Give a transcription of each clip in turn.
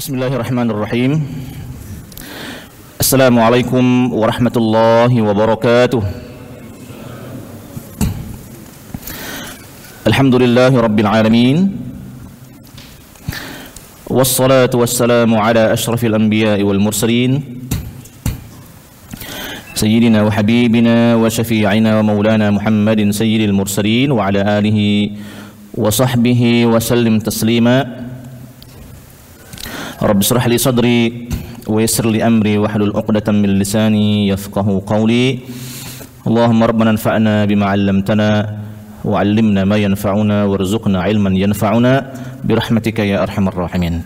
Bismillahirrahmanirrahim. Assalamualaikum warahmatullahi wabarakatuh. Alhamdulillahi rabbil alamin. Wassalatu wassalamu ala ashrafil anbiya'i wal mursalin Sayyidina wa habibina wa syafi'ina wa maulana Muhammadin sayyidil mursalin wa ala alihi wa sahbihi wa sallim taslima. Rabbi shrah li sadri wa yassir li amri wahlul 'uqdatam min lisani yafqahu qawli. Allahumma rabbana anfa'na bima 'allamtana wa 'allimna ma yanfa'una warzuqna 'ilman yanfa'una birahmatika ya arhamar rahimin.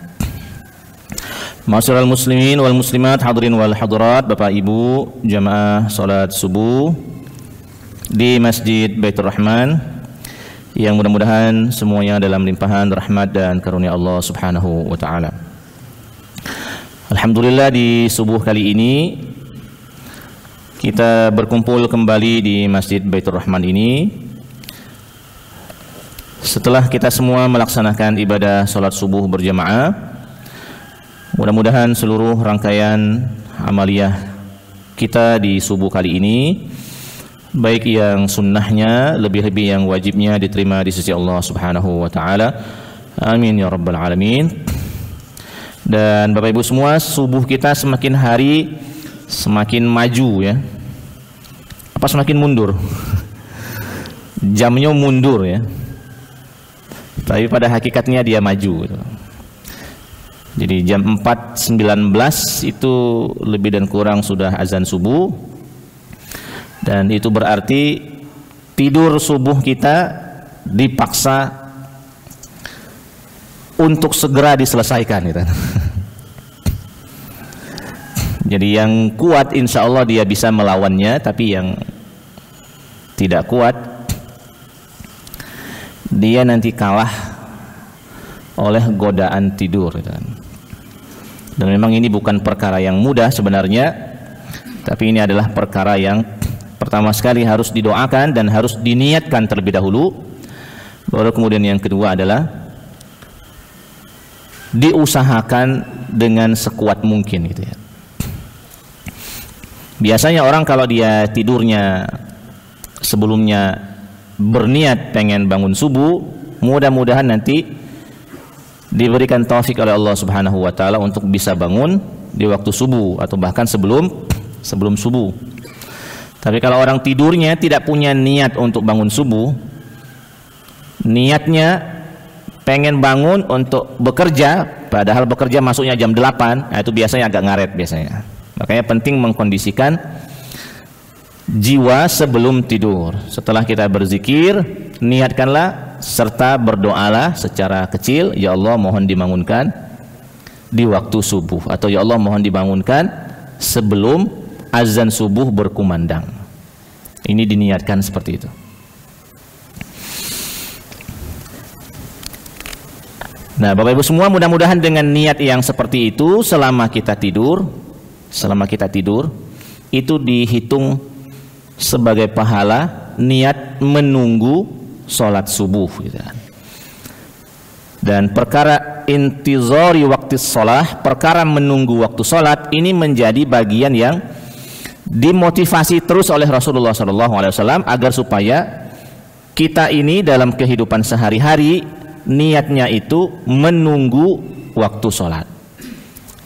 Ma'asyiral muslimin wal muslimat, hadirin wal hadirat, Bapak Ibu jamaah salat subuh di Masjid Baitur Rahman yang mudah-mudahan semuanya dalam limpahan rahmat dan karunia Allah Subhanahu wa taala. Alhamdulillah, di subuh kali ini kita berkumpul kembali di Masjid Baitur Rahman ini setelah kita semua melaksanakan ibadah sholat subuh berjamaah. Mudah-mudahan seluruh rangkaian amaliyah kita di subuh kali ini, baik yang sunnahnya lebih-lebih yang wajibnya, diterima di sisi Allah Subhanahu wa taala. Amin ya rabbal alamin. Dan Bapak Ibu semua, subuh kita semakin hari semakin maju ya. Apa semakin mundur? Jamnya mundur ya. Tapi pada hakikatnya dia maju gitu. Jadi jam 4.19 itu lebih dan kurang sudah azan subuh. Dan itu berarti tidur subuh kita dipaksa untuk segera diselesaikan gitu. Jadi yang kuat insya Allah dia bisa melawannya, tapi yang tidak kuat dia nanti kalah oleh godaan tidur gitu. Dan memang ini bukan perkara yang mudah sebenarnya, tapi ini adalah perkara yang pertama sekali harus didoakan dan harus diniatkan terlebih dahulu. Baru kemudian yang kedua adalah diusahakan dengan sekuat mungkin gitu ya. Biasanya orang kalau dia tidurnya sebelumnya berniat pengen bangun subuh, mudah-mudahan nanti diberikan taufik oleh Allah Subhanahu wa taala untuk bisa bangun di waktu subuh atau bahkan sebelum subuh. Tapi kalau orang tidurnya tidak punya niat untuk bangun subuh, niatnya pengen bangun untuk bekerja, padahal bekerja masuknya jam 8, nah itu biasanya agak ngaret biasanya. Makanya penting mengkondisikan jiwa sebelum tidur. Setelah kita berzikir, niatkanlah serta berdoalah secara kecil, ya Allah mohon dibangunkan di waktu subuh, atau ya Allah mohon dibangunkan sebelum azan subuh berkumandang. Ini diniatkan seperti itu. Nah, Bapak Ibu semua, mudah-mudahan dengan niat yang seperti itu selama kita tidur itu dihitung sebagai pahala niat menunggu sholat subuh gitu. Dan perkara intizari waktu sholat, perkara menunggu waktu sholat, ini menjadi bagian yang dimotivasi terus oleh Rasulullah SAW agar supaya kita ini dalam kehidupan sehari-hari niatnya itu menunggu waktu sholat.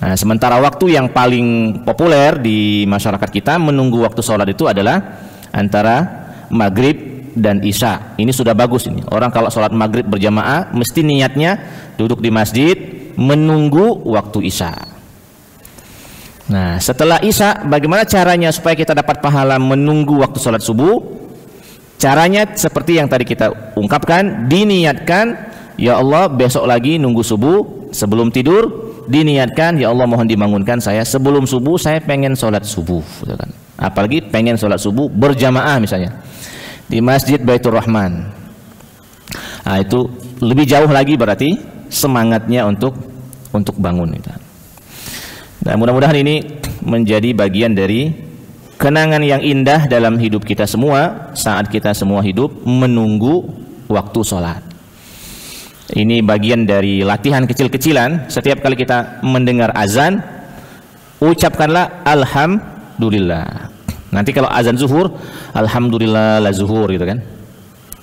Nah, sementara waktu yang paling populer di masyarakat kita menunggu waktu sholat itu adalah antara maghrib dan isya. Ini sudah bagus ini. Orang kalau sholat maghrib berjamaah mesti niatnya duduk di masjid menunggu waktu isya. Nah, setelah isya bagaimana caranya supaya kita dapat pahala menunggu waktu sholat subuh? Caranya seperti yang tadi kita ungkapkan, diniatkan ya Allah besok lagi nunggu subuh sebelum tidur, diniatkan ya Allah mohon dibangunkan saya sebelum subuh, saya pengen sholat subuh gitu kan. Apalagi pengen sholat subuh berjamaah misalnya di Masjid Baitur Rahman. Nah, itu lebih jauh lagi berarti semangatnya untuk bangun gitu. Dan mudah-mudahan ini menjadi bagian dari kenangan yang indah dalam hidup kita semua saat kita semua hidup menunggu waktu sholat. Ini bagian dari latihan kecil-kecilan. Setiap kali kita mendengar azan, ucapkanlah alhamdulillah. Nanti kalau azan zuhur, alhamdulillah la zuhur gitu kan.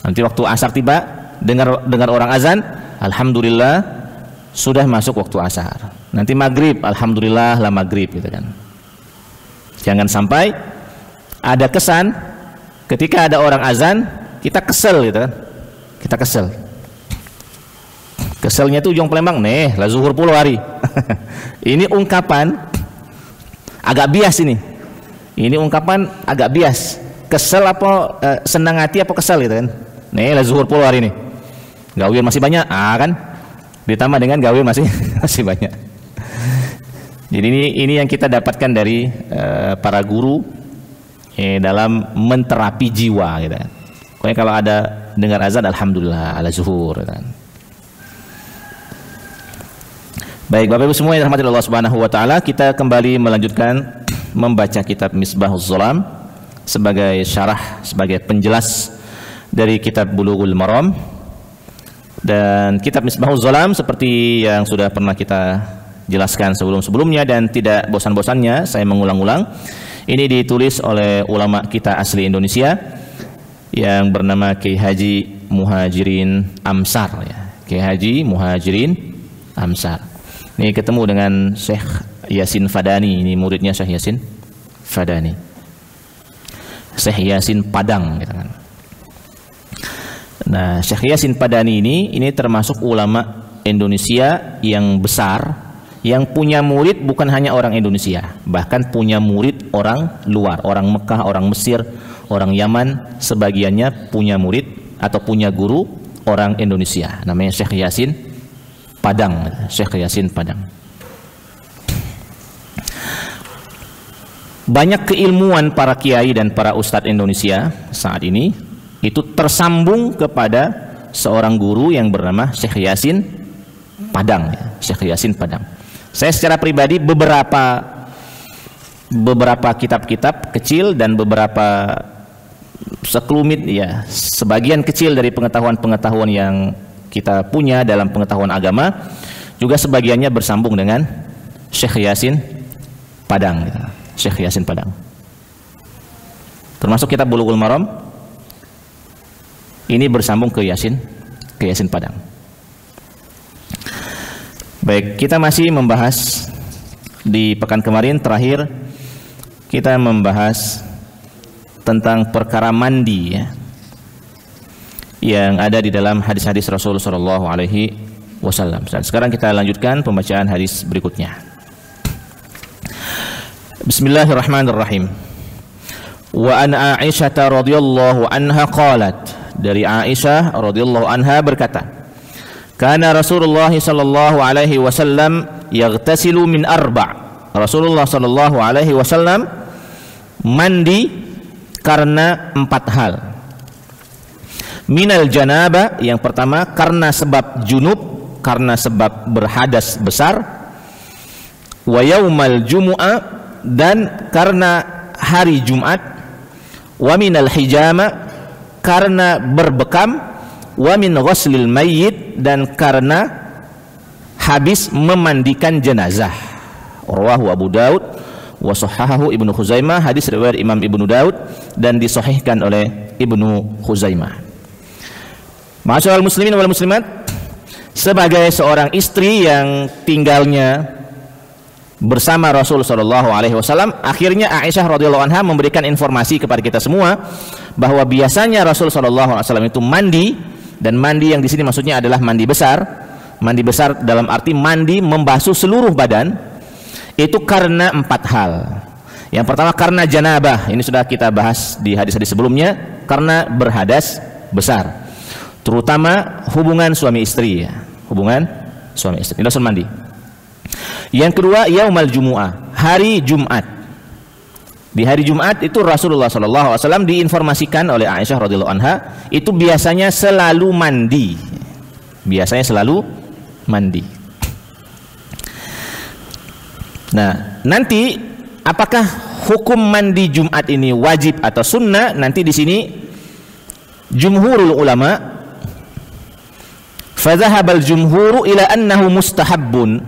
Nanti waktu asar tiba, dengar orang azan, alhamdulillah sudah masuk waktu asar. Nanti maghrib, alhamdulillah la maghrib gitu kan. Jangan sampai ada kesan ketika ada orang azan kita kesel gitu kan. Kita kesel. Keselnya itu ujung Palembang, nih la zuhur puluh hari. Ini ungkapan agak bias ini. Ini ungkapan agak bias. Kesel apa senang hati apa kesel gitu kan. Nih la zuhur puluh hari ini. Gawir masih banyak, kan? Ditambah dengan gawir masih banyak. Jadi ini yang kita dapatkan dari para guru dalam menterapi jiwa gitu kan. Pokoknya kalau ada dengar azan alhamdulillah ala zuhur gitu kan. Baik, Bapak Ibu semua yang dirahmati Allah Subhanahu wa taala, kita kembali melanjutkan membaca kitab Misbahuz Zalam sebagai syarah, sebagai penjelas dari kitab Bulughul Maram. Dan kitab Misbahuz Zalam seperti yang sudah pernah kita jelaskan sebelum-sebelumnya dan tidak bosan-bosannya saya mengulang-ulang. Ini ditulis oleh ulama kita asli Indonesia yang bernama Kiai Haji Muhajirin Amsar ya. Kiai Haji Muhajirin Amsar. Ini ketemu dengan Syekh Yasin Fadani, ini muridnya Syekh Yasin Fadani. Syekh Yasin Padang gitu kan. Nah, Syekh Yasin Padani ini termasuk ulama Indonesia yang besar, yang punya murid bukan hanya orang Indonesia, bahkan punya murid orang luar, orang Mekah, orang Mesir, orang Yaman, sebagiannya punya murid atau punya guru orang Indonesia. Namanya Syekh Yasin Padang, Syekh Yasin Padang. Banyak keilmuan para kiai dan para ustadz Indonesia saat ini itu tersambung kepada seorang guru yang bernama Syekh Yasin Padang ya. Syekh Yasin Padang. Saya secara pribadi beberapa kitab-kitab kecil dan beberapa sekelumit ya, sebagian kecil dari pengetahuan-pengetahuan yang kita punya dalam pengetahuan agama juga sebagiannya bersambung dengan Syekh Yasin Padang gitu. Syekh Yasin Padang termasuk kitab Bulughul Maram ini bersambung ke Yasin Padang. Baik, kita masih membahas di pekan kemarin terakhir kita membahas tentang perkara mandi ya, yang ada di dalam hadis-hadis Rasul sallallahu alaihi wasallam. Dan sekarang kita lanjutkan pembacaan hadis berikutnya. Bismillahirrahmanirrahim. Wa an Aisyah radhiyallahu anha qalat, dari Aisyah radhiyallahu anha berkata, kana Rasulullah sallallahu alaihi wasallam yaghtasilu min arba'. Rasulullah sallallahu alaihi wasallam mandi karena 4 hal. Minal janabah, yang pertama karena sebab junub, karena sebab berhadas besar. Wa yaumal jumu'ah, dan karena hari Jumat. Wa minal hijama, karena berbekam. Wa min ghuslil mayyit, dan karena habis memandikan jenazah. Rawahu Abu Daud wa sahahahu Ibnu Khuzaimah, hadis riwayat Imam Ibnu Daud dan disahihkan oleh Ibnu Khuzaimah. Ma'asyiral muslimin wal muslimat, sebagai seorang istri yang tinggalnya bersama Rasul sallallahu alaihi wasallam, akhirnya Aisyah radhiyallahu anha memberikan informasi kepada kita semua bahwa biasanya Rasul sallallahu alaihi wasallam itu mandi, dan mandi yang di sini maksudnya adalah mandi besar. Mandi besar dalam arti mandi membasuh seluruh badan, itu karena 4 hal. Yang pertama karena janabah, ini sudah kita bahas di hadis-hadis sebelumnya, karena berhadas besar. Terutama hubungan suami istri ya. Hubungan suami istri. Ini langsung mandi. Yang kedua yaumal jumu'ah, hari Jumat. Di hari Jumat itu Rasulullah SAW diinformasikan oleh Aisyah radhiyallahu anha itu biasanya selalu mandi. Biasanya selalu mandi. Nah, nanti apakah hukum mandi Jumat ini wajib atau sunnah? Nanti di sini jumhurul ulama Fadhahabal jumhuru ila annahu mustahabbun.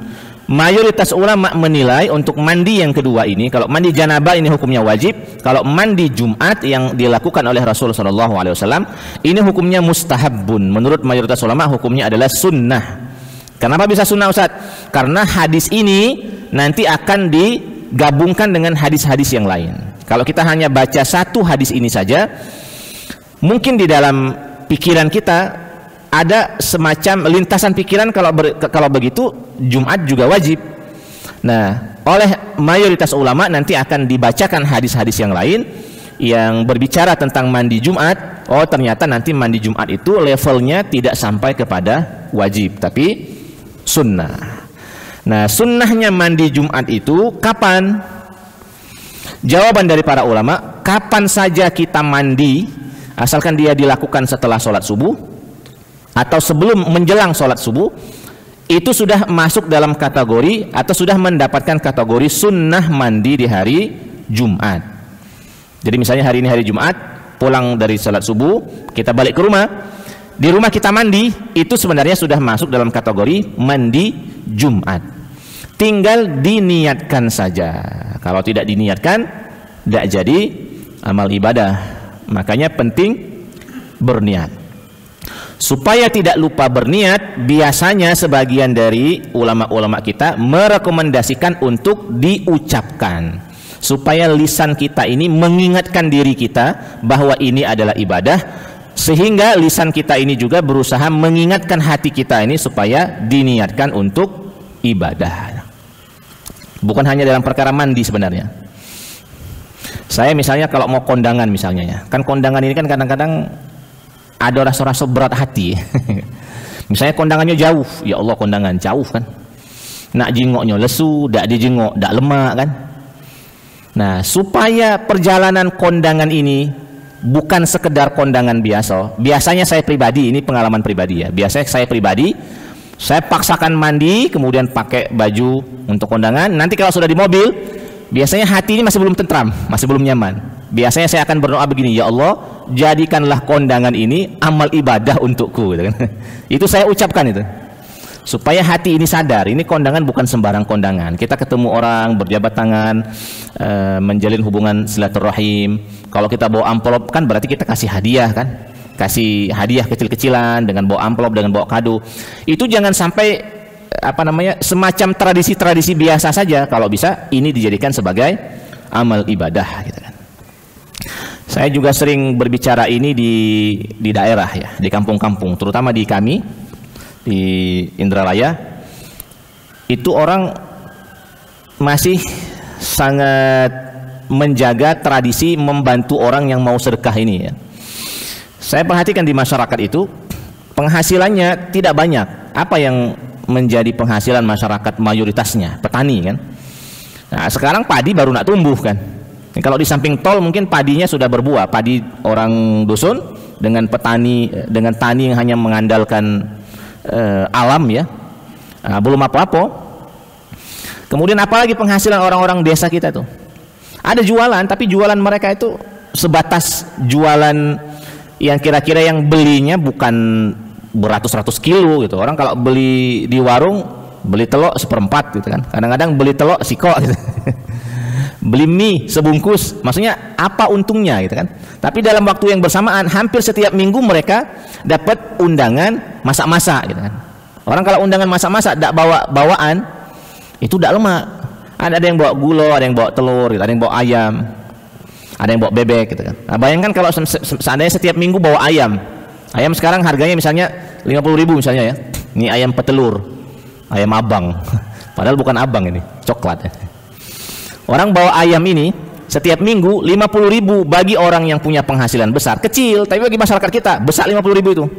Mayoritas ulama menilai untuk mandi yang kedua ini, kalau mandi janabah ini hukumnya wajib, kalau mandi Jumat yang dilakukan oleh Rasul sallallahu alaihi wasallam ini hukumnya mustahabbun. Menurut mayoritas ulama hukumnya adalah sunnah. Kenapa bisa sunnah, Ustaz? Karena hadis ini nanti akan digabungkan dengan hadis-hadis yang lain. Kalau kita hanya baca satu hadis ini saja, mungkin di dalam pikiran kita ada semacam lintasan pikiran kalau begitu Jumat juga wajib. Nah, oleh mayoritas ulama nanti akan dibacakan hadis-hadis yang lain yang berbicara tentang mandi Jumat. Oh, ternyata nanti mandi Jumat itu levelnya tidak sampai kepada wajib, tapi sunnah. Nah, sunnahnya mandi Jumat itu kapan? Jawaban dari para ulama, kapan saja kita mandi, asalkan dia dilakukan setelah sholat subuh atau sebelum menjelang sholat subuh, itu sudah masuk dalam kategori atau sudah mendapatkan kategori sunnah mandi di hari Jumat. Jadi misalnya hari ini hari Jumat, pulang dari sholat subuh, kita balik ke rumah, di rumah kita mandi, itu sebenarnya sudah masuk dalam kategori mandi Jumat. Tinggal diniatkan saja. Kalau tidak diniatkan, tidak jadi amal ibadah. Makanya penting berniat. Supaya tidak lupa berniat, biasanya sebagian dari ulama-ulama kita merekomendasikan untuk diucapkan, supaya lisan kita ini mengingatkan diri kita bahwa ini adalah ibadah, sehingga lisan kita ini juga berusaha mengingatkan hati kita ini supaya diniatkan untuk ibadah. Bukan hanya dalam perkara mandi sebenarnya. Saya misalnya kalau mau kondangan misalnya ya, kan kondangan ini kan kadang-kadang ada rasa-rasa berat hati. Misalnya kondangannya jauh, ya Allah kondangan jauh kan, nak jengoknya lesu, dak dijengok dak lemak kan. Nah, supaya perjalanan kondangan ini bukan sekedar kondangan biasa. Biasanya saya pribadi, ini pengalaman pribadi ya, biasanya saya pribadi, saya paksakan mandi kemudian pakai baju untuk kondangan. Nanti kalau sudah di mobil, biasanya hati ini masih belum tentram, masih belum nyaman. Biasanya saya akan berdoa begini, ya Allah jadikanlah kondangan ini amal ibadah untukku gitu kan. Itu saya ucapkan itu, supaya hati ini sadar, ini kondangan bukan sembarang kondangan. Kita ketemu orang, berjabat tangan, menjalin hubungan silaturahim. Kalau kita bawa amplop kan berarti kita kasih hadiah kan, kasih hadiah kecil-kecilan dengan bawa amplop, dengan bawa kado. Itu jangan sampai semacam tradisi-tradisi biasa saja. Kalau bisa ini dijadikan sebagai amal ibadah gitu kan. Saya juga sering berbicara ini di daerah ya, di kampung-kampung, terutama di kami di Indralaya. Itu orang masih sangat menjaga tradisi membantu orang yang mau sedekah ini ya. Saya perhatikan di masyarakat itu penghasilannya tidak banyak. Apa yang menjadi penghasilan masyarakat mayoritasnya? Petani kan. Nah, sekarang padi baru nak tumbuh kan. Kalau di samping tol mungkin padinya sudah berbuah, padi orang dusun dengan petani, dengan tani yang hanya mengandalkan alam ya, belum apa-apa. Kemudian apalagi penghasilan orang-orang desa kita tuh, ada jualan, tapi jualan mereka itu sebatas jualan yang kira-kira yang belinya bukan beratus-ratus kilo gitu. Orang kalau beli di warung, beli telur seperempat gitu kan, kadang-kadang beli telur sikok gitu. Beli mie sebungkus, maksudnya apa untungnya gitu kan. Tapi dalam waktu yang bersamaan hampir setiap minggu mereka dapat undangan masak-masak gitu kan. Orang kalau undangan masak-masak tidak bawa bawaan, itu tidak lemak. Ada yang bawa gula, ada yang bawa telur gitu, ada yang bawa ayam, ada yang bawa bebek gitu kan. Nah, bayangkan kalau seandainya setiap minggu bawa ayam. Ayam sekarang harganya misalnya 50.000 misalnya ya. Ini ayam petelur, ayam abang. Padahal bukan abang ini, coklat ya. Orang bawa ayam ini setiap minggu 50.000 bagi orang yang punya penghasilan besar, kecil, tapi bagi masyarakat kita besar 50.000 itu.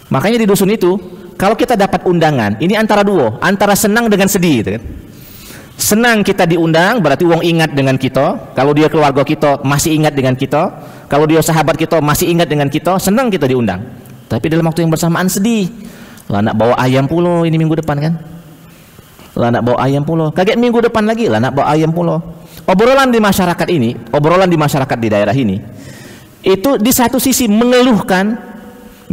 Makanya di dusun itu kalau kita dapat undangan, ini antara dua, antara senang dengan sedih gitu kan. Senang kita diundang, berarti wong ingat dengan kita. Kalau dia keluarga kita masih ingat dengan kita. Kalau dia sahabat kita masih ingat dengan kita, senang kita diundang. Tapi dalam waktu yang bersamaan sedih. Lah nak bawa ayam pulo ini minggu depan kan. Lah nak bawa ayam pulo, kaget minggu depan lagi lah nak bawa ayam pulo. Obrolan di masyarakat ini, obrolan di masyarakat di daerah ini, itu di satu sisi mengeluhkan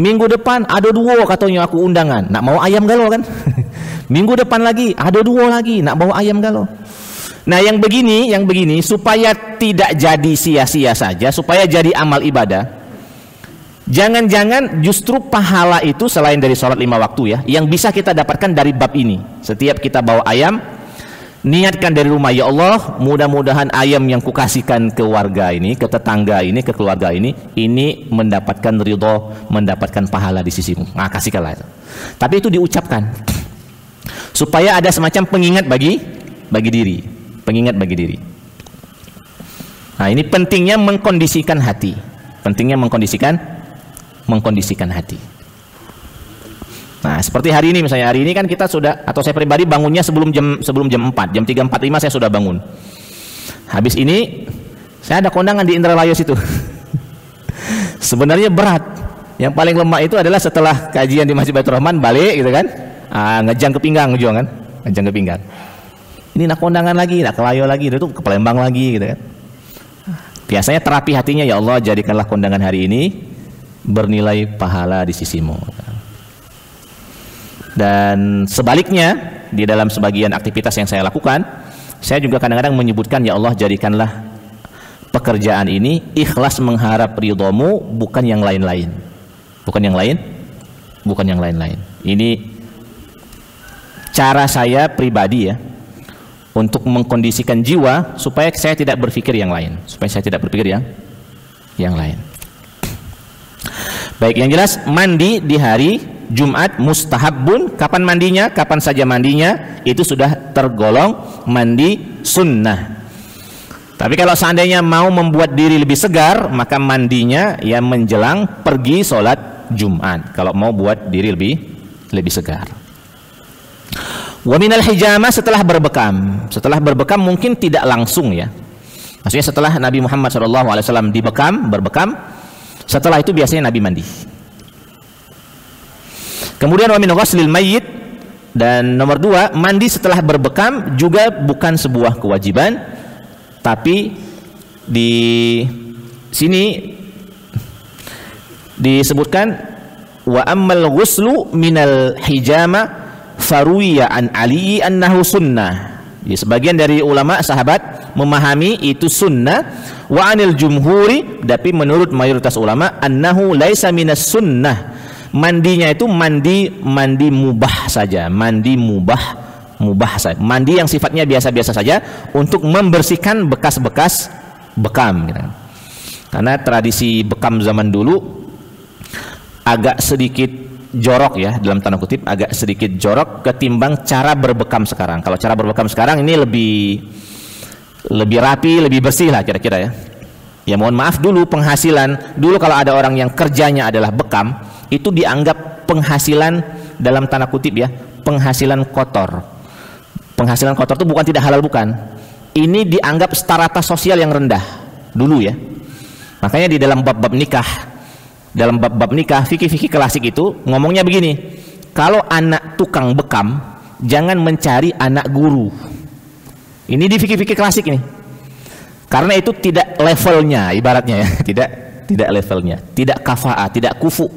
Minggu depan ada 2 katanya aku undangan, nak mau ayam galau kan? Minggu depan lagi ada 2 lagi, nak bawa ayam galau. Nah yang begini supaya tidak jadi sia-sia saja, supaya jadi amal ibadah. Jangan-jangan justru pahala itu selain dari sholat 5 waktu ya, yang bisa kita dapatkan dari bab ini. Setiap kita bawa ayam, niatkan dari rumah, ya Allah, mudah-mudahan ayam yang kukasihkan ke warga ini, ke tetangga ini, ke keluarga ini mendapatkan ridho, mendapatkan pahala di sisimu. Nah, kasihkanlah itu. Tapi itu diucapkan supaya ada semacam pengingat bagi diri, pengingat bagi diri. Nah, ini pentingnya mengkondisikan hati, pentingnya mengkondisikan hati. Nah, seperti hari ini misalnya, hari ini kan kita sudah, atau saya pribadi bangunnya sebelum jam 4, jam 3.45 saya sudah bangun. Habis ini saya ada kondangan di Indralaya situ. Sebenarnya berat. Yang paling lemah itu adalah setelah kajian di Masjid Baitur Rahman balik gitu kan. Ngejang ke pinggang kan. Ngejang ke pinggang. Ini nak kondangan lagi, nak ke Layo lagi, itu ke Palembang lagi gitu kan. Biasanya terapi hatinya, ya Allah jadikanlah kondangan hari ini bernilai pahala di sisimu. Dan sebaliknya, di dalam sebagian aktivitas yang saya lakukan, saya juga kadang-kadang menyebutkan, ya Allah jadikanlah pekerjaan ini ikhlas mengharap ridhomu, bukan yang lain-lain. Bukan yang lain-lain. Ini cara saya pribadi ya, untuk mengkondisikan jiwa supaya saya tidak berpikir yang lain, yang lain. Baik, yang jelas mandi di hari Jumat mustahabun. Kapan mandinya? Kapan saja mandinya, itu sudah tergolong mandi sunnah. Tapi kalau seandainya mau membuat diri lebih segar, maka mandinya ya menjelang pergi sholat Jumat, kalau mau buat diri lebih segar. Wa minal hijama, setelah berbekam. Setelah berbekam mungkin tidak langsung ya, maksudnya setelah Nabi Muhammad SAW berbekam, setelah itu biasanya Nabi mandi. Kemudian wa min ghuslil mayyit, dan nomor 2, mandi setelah berbekam juga bukan sebuah kewajiban, tapi di sini disebutkan wa ammal ghuslu minal hijama faruwiya an Ali annahu sunnah. Ya, sebagian dari ulama sahabat memahami itu sunnah, wa anil jumhuri, tapi menurut mayoritas ulama annahu laisa minas sunnah. Mandinya itu mandi mubah saja, mandi mubah saja, mandi yang sifatnya biasa-biasa saja untuk membersihkan bekas-bekas bekam gitu. Karena tradisi bekam zaman dulu agak sedikit jorok ya, dalam tanda kutip agak sedikit jorok ketimbang cara berbekam sekarang. Kalau cara berbekam sekarang ini lebih rapi, lebih bersih lah kira-kira ya. Ya mohon maaf, dulu penghasilan, dulu kalau ada orang yang kerjanya adalah bekam, itu dianggap penghasilan dalam tanda kutip ya, penghasilan kotor. Penghasilan kotor itu bukan tidak halal, bukan. Ini dianggap strata sosial yang rendah dulu ya. Makanya di dalam bab-bab nikah, fikih-fikih klasik itu ngomongnya begini, kalau anak tukang bekam jangan mencari anak guru. Ini di fikih-fikih klasik ini. Karena itu tidak levelnya, ibaratnya ya, tidak levelnya, tidak kafa'ah, tidak kufu.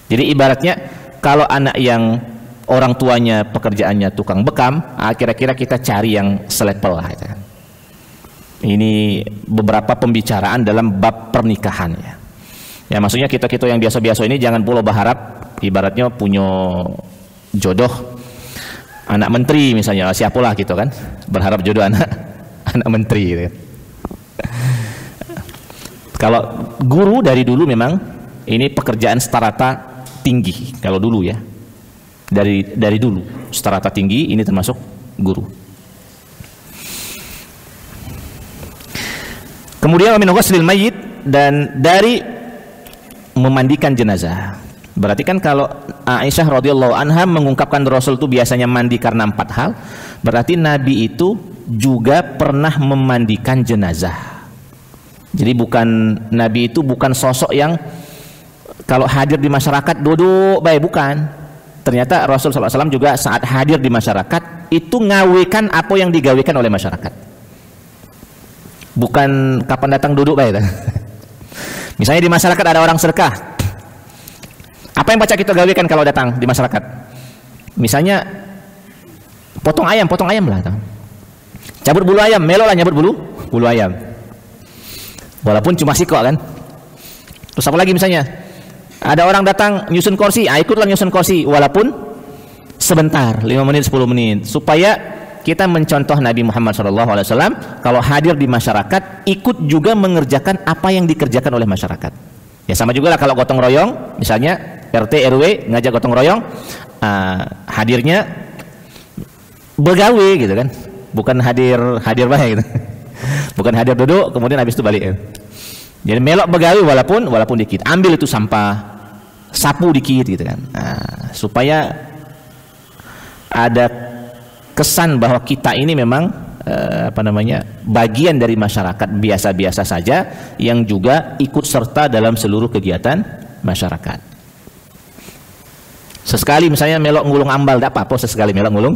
Jadi ibaratnya kalau anak yang orang tuanya pekerjaannya tukang bekam, kira-kira kita cari yang selepel lah. Ini beberapa pembicaraan dalam bab pernikahan ya. Ya maksudnya kita yang biasa-biasa ini jangan pula berharap ibaratnya punya jodoh anak menteri misalnya, siapalah gitu kan, berharap jodoh anak menteri gitu. Kalau guru dari dulu memang ini pekerjaan strata tinggi, kalau dulu ya, dari dulu strata tinggi ini termasuk guru. Kemudian min ghuslil mayyit, dan dari memandikan jenazah. Berarti kan kalau Aisyah radhiyallahu anha mengungkapkan Rasul itu biasanya mandi karena 4 hal, berarti Nabi itu juga pernah memandikan jenazah. Jadi Nabi itu bukan sosok yang kalau hadir di masyarakat duduk baik, bukan. Ternyata Rasul SAW juga saat hadir di masyarakat itu ngawikan apa yang digawikan oleh masyarakat. Bukan kapan datang duduk baik. Misalnya di masyarakat ada orang sedekah, Apa yang baca kita gawekan kalau datang di masyarakat? Misalnya potong ayam lah. Cabut bulu ayam, melo lah nyabut bulu ayam. Walaupun cuma sikok kan. Terus apa lagi misalnya? Ada orang datang nyusun kursi, ikutlah nyusun kursi walaupun sebentar, 5 menit, 10 menit, supaya kita mencontoh Nabi Muhammad SAW kalau hadir di masyarakat ikut juga mengerjakan apa yang dikerjakan oleh masyarakat. Ya sama juga lah kalau gotong royong, misalnya RT RW ngajak gotong royong, hadirnya begawe gitu kan, bukan hadir baik gitu. Bukan hadir duduk kemudian habis itu balik. Jadi melok begawe walaupun dikit, ambil itu sampah, sapu dikit gitu kan, supaya ada kesan bahwa kita ini memang bagian dari masyarakat biasa-biasa saja yang juga ikut serta dalam seluruh kegiatan masyarakat. Sesekali misalnya melok ngulung ambal, tidak apa-apa, sesekali melok ngulung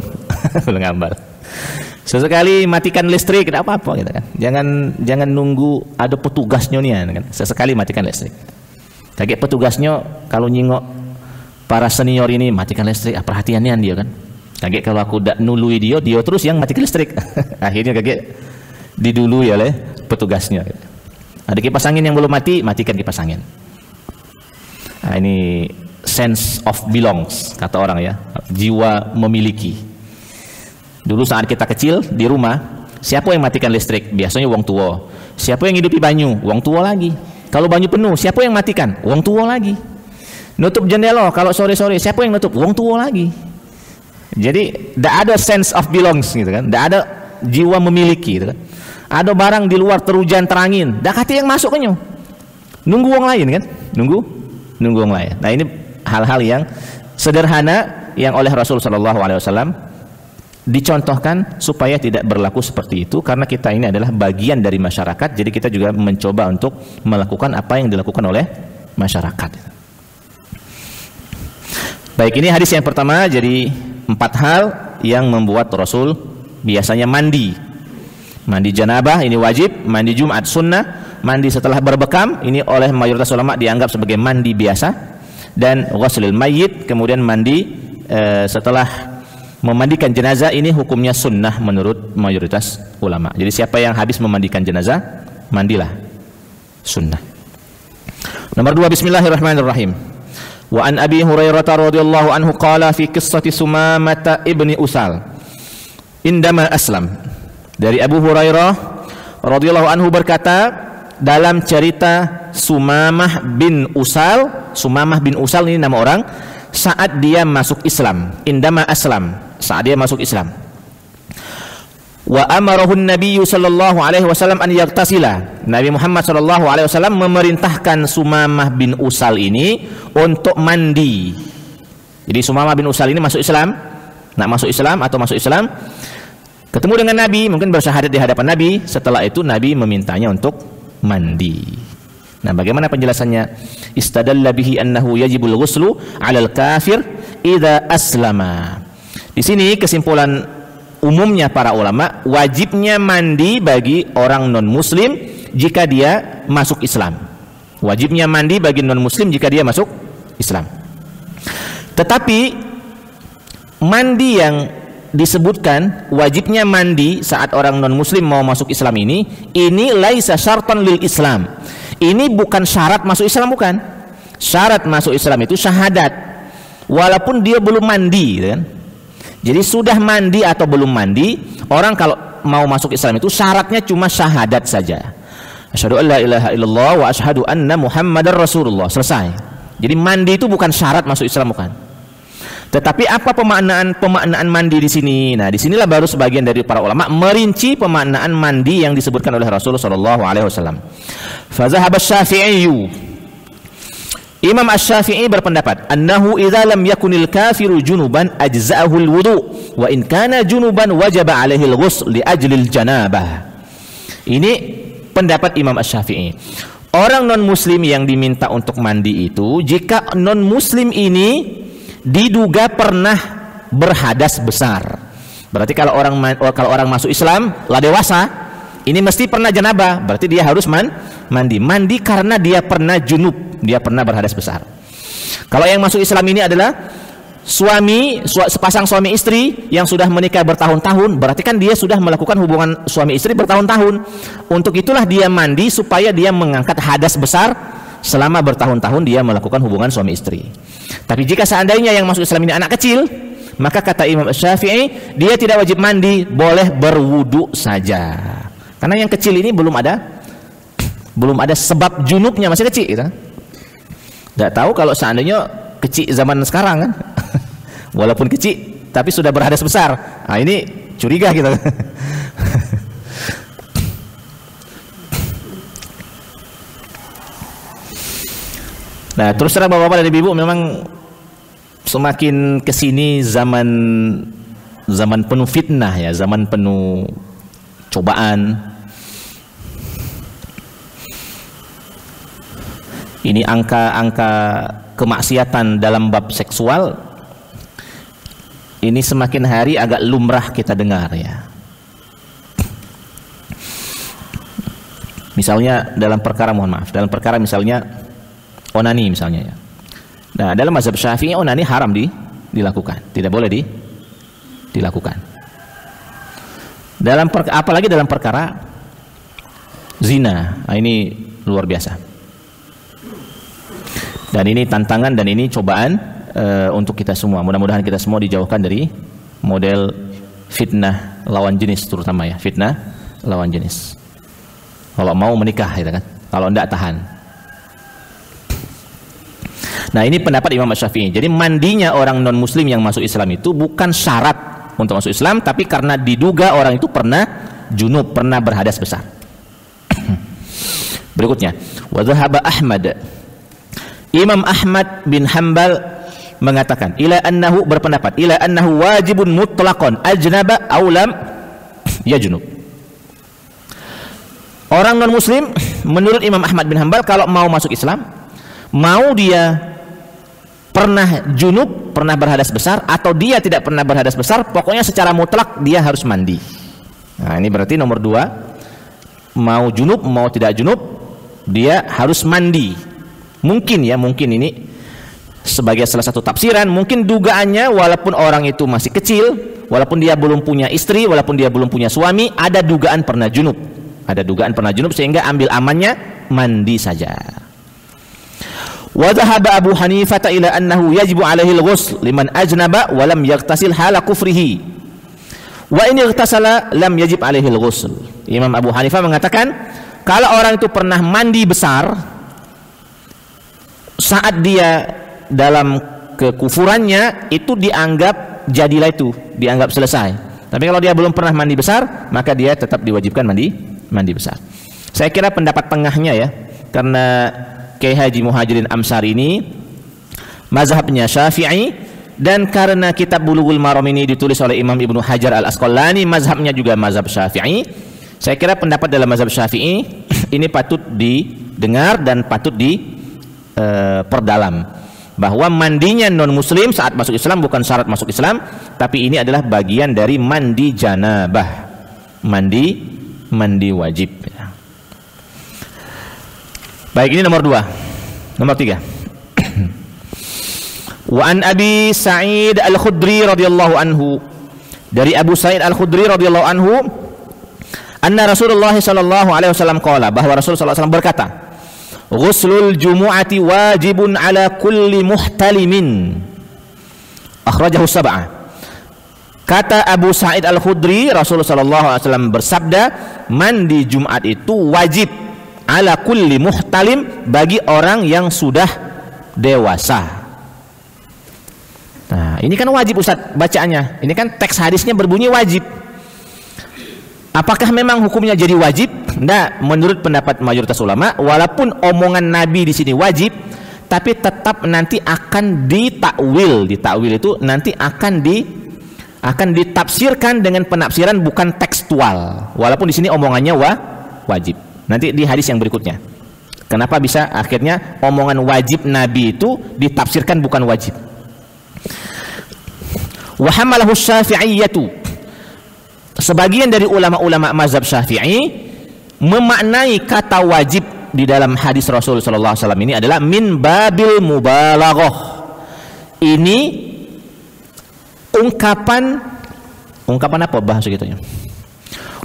ambal. Sesekali matikan listrik, tidak apa-apa gitu kan. Jangan nunggu ada petugasnya nih kan. Sesekali matikan listrik. Kayak petugasnya kalau nyingok para senior ini matikan listrik, perhatiannya dia kan. Kayak kalau aku tidak nului dia terus yang matikan listrik. Akhirnya kayak didului oleh petugasnya. Ada kipas angin yang belum mati, matikan kipas angin. Nah, ini sense of belongs kata orang ya, jiwa memiliki. Dulu saat kita kecil di rumah, siapa yang matikan listrik? Biasanya wong tua. Siapa yang hidupi banyu? Wong tua lagi. Kalau banyu penuh, siapa yang matikan? Wong tua lagi. Nutup jendela kalau sore-sore, siapa yang nutup? Wong tua lagi. Jadi tidak ada sense of belongs gitu kan, tidak ada jiwa memiliki gitu kan. Ada barang di luar terujan terangin, dak hati yang masuk kan, nunggu wong lain kan, nunggu wong lain. Nah ini hal-hal yang sederhana yang oleh Rasul SAW dicontohkan supaya tidak berlaku seperti itu, karena kita ini adalah bagian dari masyarakat, jadi kita juga mencoba untuk melakukan apa yang dilakukan oleh masyarakat. Baik, ini hadis yang pertama. Jadi 4 hal yang membuat Rasul biasanya mandi janabah ini wajib, mandi Jumat sunnah, mandi setelah berbekam ini oleh mayoritas ulama dianggap sebagai mandi biasa, dan ghuslul mayyit kemudian mandi setelah memandikan jenazah ini hukumnya sunnah menurut mayoritas ulama. Jadi siapa yang habis memandikan jenazah, mandilah sunnah. Nomor 2, bismillahirrahmanirrahim. Wa an Abi Hurairah radhiyallahu anhu qala fi qissati Sumamah ibni Usal indama aslam. Dari Abu Hurairah radhiyallahu anhu berkata dalam cerita Sumamah bin Usal. Sumamah bin Usal ini nama orang saat dia masuk Islam, indama aslam, saat dia masuk Islam. Wa amarahu Nabi sallallahu alaihi wasallam an yaghtasila. Nabi Muhammad sallallahu alaihi wasallam memerintahkan Sumamah bin Usal ini untuk mandi. Jadi Sumamah bin Usal ini masuk Islam, masuk Islam, ketemu dengan Nabi, mungkin bersyahadat di hadapan Nabi. Setelah itu Nabi memintanya untuk mandi. Nah, bagaimana penjelasannya? Istadalla bihi annahu yajibul ghuslu 'alal kafir idza aslama. Di sini kesimpulan umumnya para ulama, wajibnya mandi bagi orang non muslim jika dia masuk Islam. Wajibnya mandi bagi non muslim jika dia masuk Islam. Tetapi mandi yang disebutkan wajibnya mandi saat orang non muslim mau masuk Islam ini laisa syartan lil Islam. Ini bukan syarat masuk Islam, bukan. Syarat masuk Islam itu syahadat, walaupun dia belum mandi, kan? Jadi sudah mandi atau belum mandi, orang kalau mau masuk Islam itu syaratnya cuma syahadat saja. Asyhadu an la ilaha illallah wa asyhadu anna Muhammadar Rasulullah. Selesai. Jadi mandi itu bukan syarat masuk Islam, bukan. Tetapi apa pemaknaan mandi di sini? Nah, disinilah baru sebagian dari para ulama merinci pemaknaan mandi yang disebutkan oleh Rasulullah SAW. Fazahab Asy-Syafi'i. Imam Asy-Syafi'i berpendapat, annahu idza lam yakunil kafiru junuban ajza'ahu al-wudu wa in kana junuban wajaba alaihi al-ghusl li ajli al-janabah. Ini pendapat Imam Asy-Syafi'i. Orang non muslim yang diminta untuk mandi itu jika non muslim ini diduga pernah berhadas besar. Berarti kalau orang masuk Islam lah dewasa, ini mesti pernah janabah, berarti dia harus mandi karena dia pernah junub, dia pernah berhadas besar. Kalau yang masuk Islam ini adalah sepasang suami istri yang sudah menikah bertahun-tahun, berarti kan dia sudah melakukan hubungan suami istri bertahun-tahun. Untuk itulah dia mandi supaya dia mengangkat hadas besar selama bertahun-tahun dia melakukan hubungan suami istri. Tapi jika seandainya yang masuk Islam ini anak kecil, maka kata Imam Syafi'i, dia tidak wajib mandi, boleh berwudu saja. Karena yang kecil ini belum ada sebab junubnya, masih kecil gitu. Tidak tahu kalau seandainya kecil zaman sekarang kan. Walaupun kecil tapi sudah berhadas besar. Nah, ini curiga kita. Nah, terus terang Bapak-bapak dan Ibu, memang semakin kesini zaman penuh fitnah ya, zaman penuh cobaan. Ini angka-angka kemaksiatan dalam bab seksual ini semakin hari agak lumrah kita dengar ya. Misalnya dalam perkara, dalam perkara misalnya onani misalnya ya. Nah, dalam mazhab Syafi'i onani haram dilakukan, tidak boleh dilakukan. Apalagi dalam perkara zina. Nah, ini luar biasa. Dan ini tantangan dan ini cobaan untuk kita semua. Mudah-mudahan kita semua dijauhkan dari model fitnah lawan jenis, terutama ya, fitnah lawan jenis. Kalau mau menikah gitu kan, kalau enggak tahan. Nah, ini pendapat Imam Syafi'i. Jadi mandinya orang non muslim yang masuk Islam itu bukan syarat untuk masuk Islam, tapi karena diduga orang itu pernah junub, pernah berhadas besar. Berikutnya, wa dhahaba Ahmad. Imam Ahmad bin Hanbal mengatakan, berpendapat ila annahu wajibun mutlaqan ajnaba aw lam yajnub. Orang non muslim menurut Imam Ahmad bin Hanbal kalau mau masuk Islam, mau dia pernah junub, pernah berhadas besar, atau dia tidak pernah berhadas besar, pokoknya secara mutlak dia harus mandi. Nah, ini berarti nomor 2, mau junub mau tidak junub dia harus mandi. Mungkin ini sebagai salah satu tafsiran, mungkin dugaannya walaupun orang itu masih kecil, walaupun dia belum punya istri, walaupun dia belum punya suami, ada dugaan pernah junub, sehingga ambil amannya mandi saja. Wa dhahaba Abu Hanifah ila annahu yajibu alaihi al-ghusl liman ajnaba wa lam yaghtasil hala kufrihi wa in ightasala lam yajib alaihi al-ghusl. Imam Abu Hanifah mengatakan kalau orang itu pernah mandi besar saat dia dalam kekufurannya, itu dianggap dianggap selesai. Tapi kalau dia belum pernah mandi besar, maka dia tetap diwajibkan mandi besar. Saya kira pendapat tengahnya ya, karena Kiai Haji Muhajirin Amsar ini mazhabnya Syafi'i, dan karena kitab Bulughul Maram ini ditulis oleh Imam Ibnu Hajar Al-Asqalani, mazhabnya juga mazhab Syafi'i. Saya kira pendapat dalam mazhab Syafi'i ini patut didengar dan patut perdalam, bahwa mandinya non muslim saat masuk Islam bukan syarat masuk Islam, tapi ini adalah bagian dari mandi janabah, mandi wajib. Baik, ini nomor 2. Nomor 3. Wa an Abi Sa'id Al-Khudri radhiyallahu anhu, dari Abu Sa'id Al-Khudri radhiyallahu anhu, anna Rasulullah sallallahu alaihi wasallam qala, bahwa Rasul sallallahu alaihi wasallam berkata, ghuslul jumu'ati wajibun ala kulli muhtalimin, akhrajahu sab'ah. Kata Abu Sa'id Al-Khudri, Rasulullah sallallahu alaihi wasallam bersabda, mandi Jumat itu wajib ala kulli muhtalim, bagi orang yang sudah dewasa. Nah, ini kan wajib Ustaz bacaannya. Ini kan teks hadisnya berbunyi wajib. Apakah memang hukumnya jadi wajib? Nah, menurut pendapat mayoritas ulama, walaupun omongan Nabi di sini wajib, tapi tetap nanti akan ditakwil. Ditakwil itu nanti akan ditafsirkan dengan penafsiran bukan tekstual. Walaupun di sini omongannya wajib. Nanti di hadis yang berikutnya. Kenapa bisa akhirnya omongan wajib Nabi itu ditafsirkan bukan wajib? Wa hamalahu Syafi'iyyatu. Sebagian dari ulama-ulama mazhab Syafi'i memaknai kata wajib di dalam hadis Rasul sallallahu alaihi wasallam ini adalah min babil mubalaghah. Ini ungkapan apa bahasa gitu ya?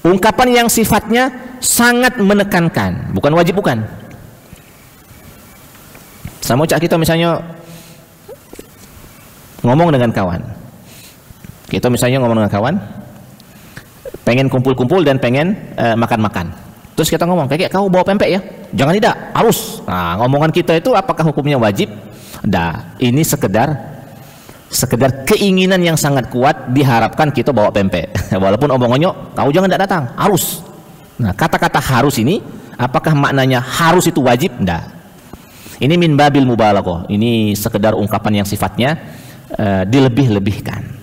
Ungkapan yang sifatnya sangat menekankan, bukan wajib, bukan. Sama cak kita misalnya ngomong dengan kawan. Kita misalnya ngomong dengan kawan, pengen kumpul-kumpul dan pengen makan-makan. Terus kita ngomong, kayak kau bawa pempek ya? Jangan, tidak, harus. Nah, ngomongan kita itu apakah hukumnya wajib? Nah, ini sekedar keinginan yang sangat kuat, diharapkan kita bawa pempek. Walaupun omongannya, kau jangan tidak datang, harus. Nah, kata-kata harus ini, apakah maknanya harus itu wajib? Tidak. Ini min babil mubalaghah. Ini sekedar ungkapan yang sifatnya dilebih-lebihkan.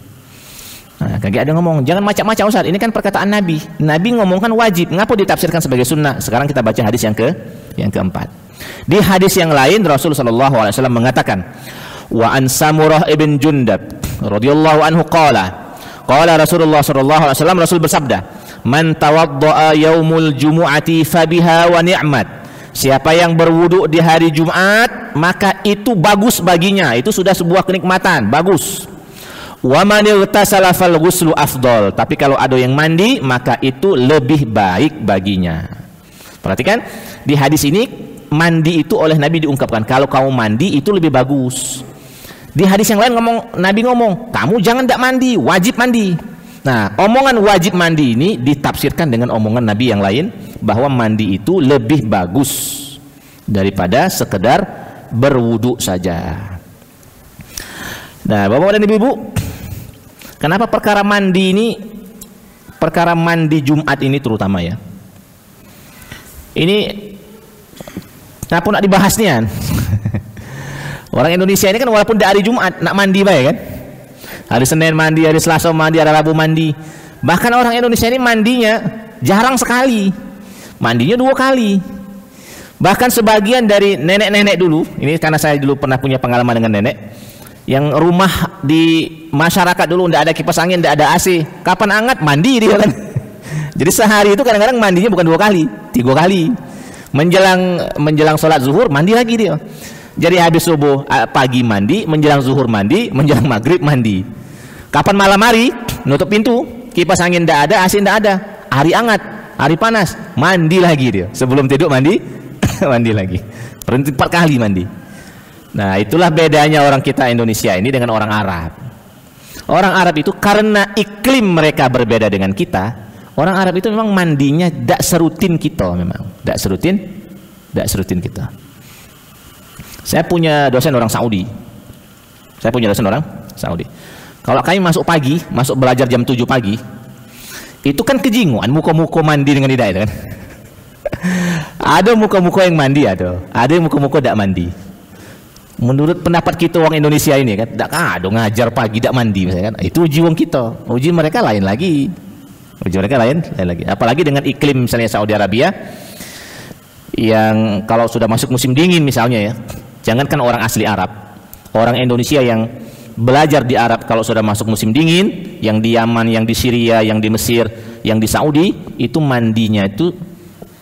Nah, kayak ada ngomong, jangan macam-macam Ustaz. Ini kan perkataan Nabi. Nabi ngomongkan wajib. Ngapa ditafsirkan sebagai sunnah? Sekarang kita baca hadis yang keempat. Di hadis yang lain Rasulullah SAW mengatakan, wa an Samurah ibn Jundab radhiyallahu anhu qala Rasulullah sallallahu alaihi wasallam, Rasul bersabda, man tawaddaa yaumul jumu'ati fabiha wa ni'mat. Siapa yang berwudu di hari Jumat, maka itu bagus baginya, itu sudah sebuah kenikmatan, bagus. Wa man igtasala fal ghuslu afdal. Tapi kalau ada yang mandi, maka itu lebih baik baginya. Perhatikan di hadis ini, mandi itu oleh Nabi diungkapkan, kalau kamu mandi itu lebih bagus. Di hadis yang lain Nabi ngomong, kamu jangan tidak mandi, wajib mandi. Nah, omongan wajib mandi ini ditafsirkan dengan omongan Nabi yang lain, bahwa mandi itu lebih bagus daripada sekedar berwudu saja. Nah, Bapak dan Ibu, kenapa perkara mandi ini, perkara mandi Jumat ini terutama ya, ini apa nak dibahasnya? Orang Indonesia ini kan walaupun di hari Jumat nak mandi baik kan, hari Senin mandi, hari Selasa mandi, hari Rabu mandi. Bahkan orang Indonesia ini mandinya jarang sekali, mandinya 2 kali. Bahkan sebagian dari nenek-nenek dulu, ini karena saya dulu pernah punya pengalaman dengan nenek, yang rumah di masyarakat dulu tidak ada kipas angin, tidak ada AC, kapan hangat mandi dia kan. Jadi sehari itu kadang-kadang mandinya bukan 2 kali, 3 kali. Menjelang sholat zuhur mandi lagi dia. Jadi habis subuh pagi mandi, menjelang zuhur mandi, menjelang maghrib mandi. Kapan malam hari nutup pintu, kipas angin tidak ada, AC tidak ada, hari hangat, hari panas, mandi lagi dia. Sebelum tidur mandi, mandi lagi. Berhenti 4 kali mandi. Nah, itulah bedanya orang kita Indonesia ini dengan orang Arab. Orang Arab itu karena iklim mereka berbeda dengan kita, orang Arab itu memang mandinya tidak serutin kita, memang tidak serutin kita. Saya punya dosen orang Saudi. Kalau kami masuk pagi, masuk belajar jam 7 pagi, itu kan kejinguan muka-muka mandi dengan tidak itu kan. Ada muka-muka yang mandi, ada yang muka-muka tidak mandi. Menurut pendapat kita orang Indonesia ini kan, tidak ada ngajar pagi tidak mandi misalnya kan. Itu uji wong kita, uji mereka lain lagi. Apalagi dengan iklim misalnya Saudi Arabia, yang kalau sudah masuk musim dingin misalnya ya, jangankan orang asli Arab, orang Indonesia yang belajar di Arab, kalau sudah masuk musim dingin, yang di Yaman, yang di Syria, yang di Mesir, yang di Saudi, itu mandinya itu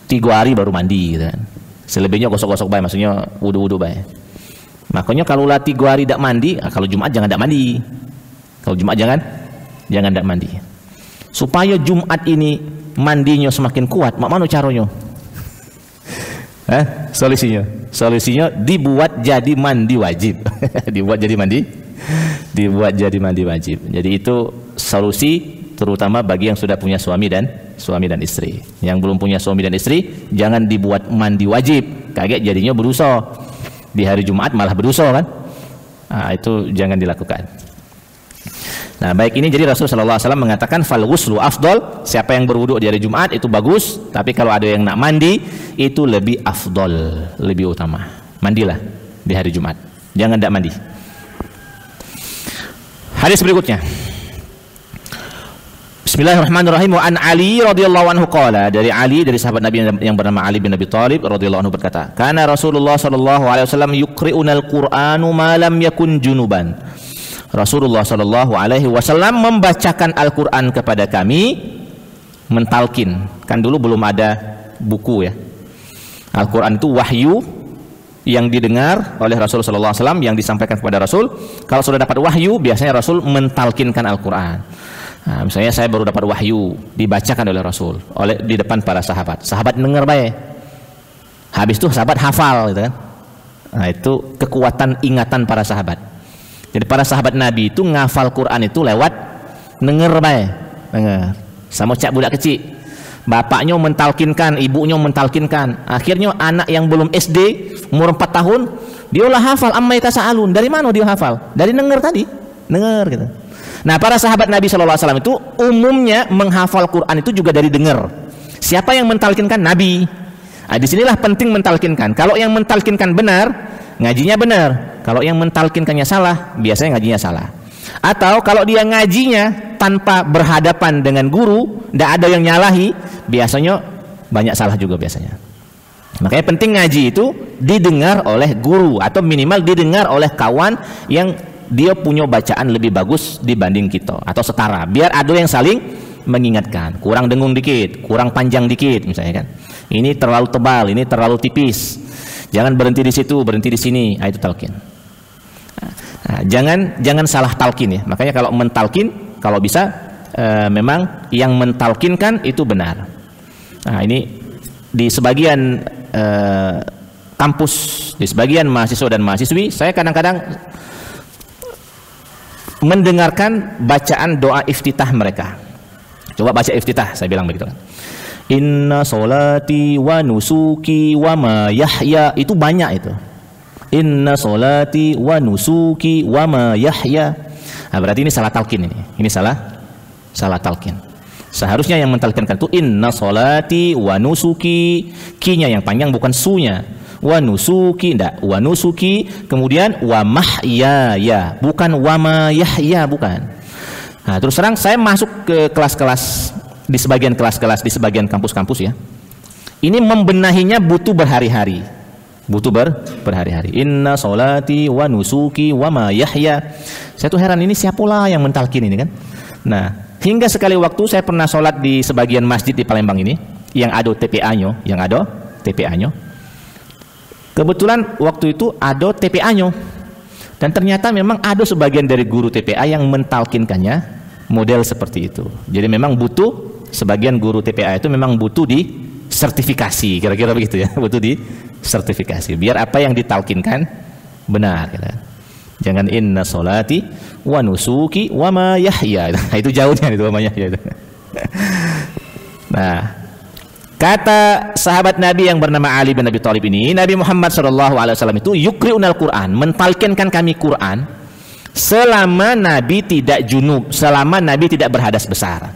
3 hari baru mandi gitu kan. Selebihnya gosok-gosok baik, maksudnya wudu-wudu baik. Makanya kalau 3 hari tidak mandi, kalau Jumat jangan tidak mandi. Kalau Jumat jangan tidak mandi. Supaya Jumat ini mandinya semakin kuat, mana caranya? Solusinya dibuat jadi mandi wajib. dibuat jadi mandi wajib. Jadi itu solusi terutama bagi yang sudah punya suami dan istri. Yang belum punya suami dan istri, jangan dibuat mandi wajib, kaget jadinya berdosa. Di hari Jumat malah berdosa kan. Nah, itu jangan dilakukan. Nah, baik, ini jadi Rasulullah SAW mengatakan fal ghuslu afdal, siapa yang berwudu di hari Jumat itu bagus, tapi kalau ada yang nak mandi itu lebih afdal, lebih utama. Mandilah di hari Jumat, jangan tidak mandi. Hadis berikutnya, Bismillahirrahmanirrahim. Wa an Ali radhiyallahu anhu qala, dari Ali, dari sahabat Nabi yang bernama Ali bin Abi Thalib radhiyallahu anhu berkata, kana Rasulullah sallallahu alaihi wasallam yuqri'unal Qur'anu ma lam yakun junuban. Rasulullah sallallahu alaihi wasallam membacakan Al-Qur'an kepada kami, mentalkin. Kan dulu belum ada buku ya. Al-Qur'an itu wahyu yang didengar oleh Rasul sallallahu alaihi wasallam, yang disampaikan kepada Rasul. Kalau sudah dapat wahyu, biasanya Rasul mentalkinkan Al-Qur'an. Nah, misalnya saya baru dapat wahyu, dibacakan oleh Rasul di depan para sahabat. Sahabat dengar baik. Habis itu sahabat hafal gitu kan. Nah, itu kekuatan ingatan para sahabat. Jadi para sahabat Nabi itu ngafal Quran itu lewat denger baik. Dengar. Sama cak budak kecil. Bapaknya mentalkinkan, ibunya mentalkinkan. Akhirnya anak yang belum SD, umur 4 tahun, dia ulah hafal amma yatasaalun. Dari mana dia hafal? Dari dengar tadi. Dengar gitu. Nah, para sahabat Nabi sallallahu alaihi wasallam itu umumnya menghafal Quran itu juga dari dengar. Siapa yang mentalkinkan? Nabi. Nah, disinilah penting mentalkinkan. Kalau yang mentalkinkan benar, ngajinya benar. Kalau yang mentalkinkannya salah, biasanya ngajinya salah. Atau kalau dia ngajinya tanpa berhadapan dengan guru, tidak ada yang nyalahi, biasanya banyak salah juga biasanya. Makanya penting ngaji itu didengar oleh guru atau minimal didengar oleh kawan yang dia punya bacaan lebih bagus dibanding kita atau setara, biar ada yang saling mengingatkan. Kurang dengung dikit, kurang panjang dikit misalnya kan. Ini terlalu tebal, ini terlalu tipis. Jangan berhenti di situ, berhenti di sini. Itu talqin. Nah, jangan salah talqin ya. Makanya kalau mentalkin, kalau bisa memang yang mentalkinkan itu benar. Nah, ini di sebagian kampus, di sebagian mahasiswa dan mahasiswi, saya kadang-kadang mendengarkan bacaan doa iftitah mereka. Coba baca iftitah, saya bilang begitu kan. Inna solati wa nusuki wa ma yahya, itu banyak itu. Inna solati wa nusuki wa ma yahya. Nah, berarti ini salah talqin ini. Ini salah talqin. Seharusnya yang mentalkinkan itu inna solati wa nusuki, kinya yang panjang bukan sunya. Wa nusuki, enggak, wa nusuki, kemudian wa mahyaya, bukan wa ma yahya, bukan. Nah, terus terang saya masuk ke kelas-kelas, di sebagian kelas-kelas, di sebagian kampus-kampus ya. Ini membenahinya butuh berhari-hari. Butuh berhari-hari. Inna solati wa nusuki wa ma yahya. Saya tuh heran, ini siapalah yang mentalkin ini kan. Nah, hingga sekali waktu saya pernah sholat di sebagian masjid di Palembang ini, yang ada TPA-nya. Kebetulan waktu itu ada TPA-nya. Dan ternyata memang ada sebagian dari guru TPA yang mentalkinkannya model seperti itu. Jadi memang butuh, sebagian guru TPA itu memang butuh di sertifikasi, kira-kira begitu ya, butuh di sertifikasi biar apa yang ditalkinkan benar gitu. Jangan inna solati wa nusuki wa ma yahya. Nah, itu jauhnya itu wa ma yahya itu. Nah, kata sahabat Nabi yang bernama Ali bin Abi Thalib ini, Nabi Muhammad SAW itu yukri'unal Quran, mentalkinkan kami Quran selama Nabi tidak junub, selama Nabi tidak berhadas besar.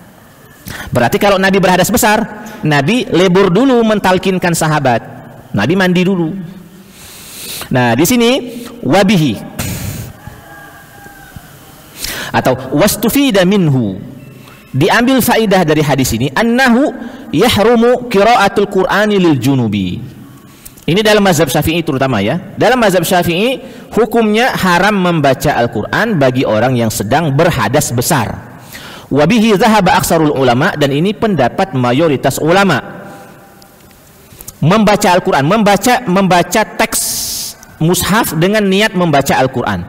Berarti kalau Nabi berhadas besar, Nabi lebur dulu mentalkinkan sahabat. Nabi mandi dulu. Nah, di sini wabihi atau wastufida minhu, diambil faidah dari hadis ini, annahu yahrumu qiraatul Qur'ani lil junubi. Ini dalam mazhab Syafi'i terutama ya. Dalam mazhab Syafi'i hukumnya haram membaca Al-Qur'an bagi orang yang sedang berhadas besar. Wabihi zahaba aksarul ulama, dan ini pendapat mayoritas ulama. Membaca Al-Qur'an, membaca teks mushaf dengan niat membaca Al-Qur'an.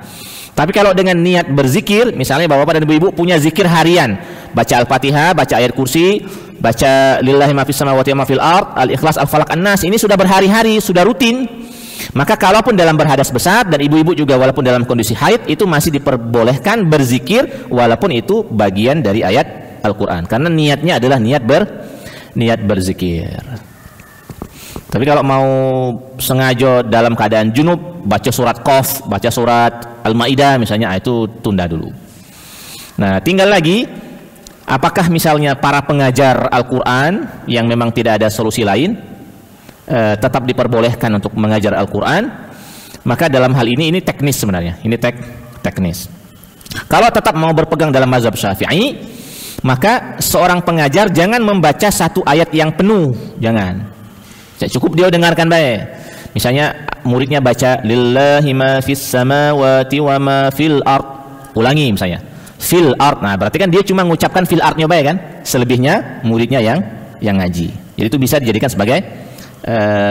Tapi kalau dengan niat berzikir, misalnya bapak-bapak dan ibu-ibu punya zikir harian, baca Al-Fatihah, baca ayat kursi, baca lillahi ma fis samawati wa ma fil ard, Al-Ikhlas, Al-Falaq, An-Nas, ini sudah berhari-hari, sudah rutin. Maka kalaupun dalam berhadas besar, dan ibu-ibu juga walaupun dalam kondisi haid, itu masih diperbolehkan berzikir walaupun itu bagian dari ayat Al-Quran, karena niatnya adalah niat berzikir. Tapi kalau mau sengaja dalam keadaan junub, baca surat Qaf, baca surat Al-Maidah misalnya, itu tunda dulu. Nah, tinggal lagi, apakah misalnya para pengajar Al-Quran yang memang tidak ada solusi lain tetap diperbolehkan untuk mengajar Al-Quran? Maka dalam hal ini teknis sebenarnya, ini teknis. Kalau tetap mau berpegang dalam mazhab Syafi'i, maka seorang pengajar jangan membaca satu ayat yang penuh, jangan. Cukup dia dengarkan baik. Misalnya muridnya baca lillahi ma fis samawati wa ma fil ard, ulangi misalnya fil ard. Nah, berarti kan dia cuma mengucapkan fil ardnya baik kan, selebihnya muridnya yang ngaji. Jadi itu bisa dijadikan sebagai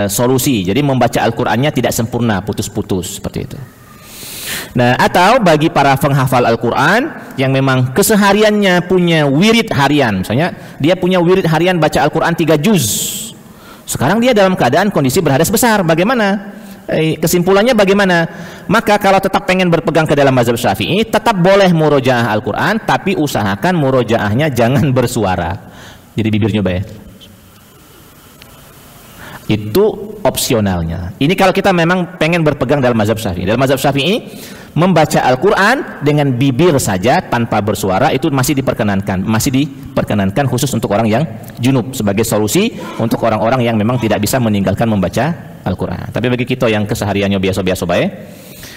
solusi. Jadi membaca Al-Qur'annya tidak sempurna, putus-putus seperti itu. Nah, atau bagi para penghafal Al-Qur'an yang memang kesehariannya punya wirid harian, misalnya dia punya wirid harian baca Al-Qur'an 3 juz. Sekarang dia dalam keadaan kondisi berhadas besar, bagaimana? Kesimpulannya bagaimana? Maka kalau tetap pengen berpegang ke dalam mazhab Syafi'i, tetap boleh murojaah Al-Qur'an, tapi usahakan murojaahnya jangan bersuara. Jadi bibirnya baik. Itu opsionalnya. Ini kalau kita memang pengen berpegang dalam mazhab Syafi'i. Dalam mazhab Syafi'i, membaca Al-Qur'an dengan bibir saja tanpa bersuara itu masih diperkenankan khusus untuk orang yang junub, sebagai solusi untuk orang-orang yang memang tidak bisa meninggalkan membaca Al-Qur'an. Tapi bagi kita yang kesehariannya biasa-biasa baik,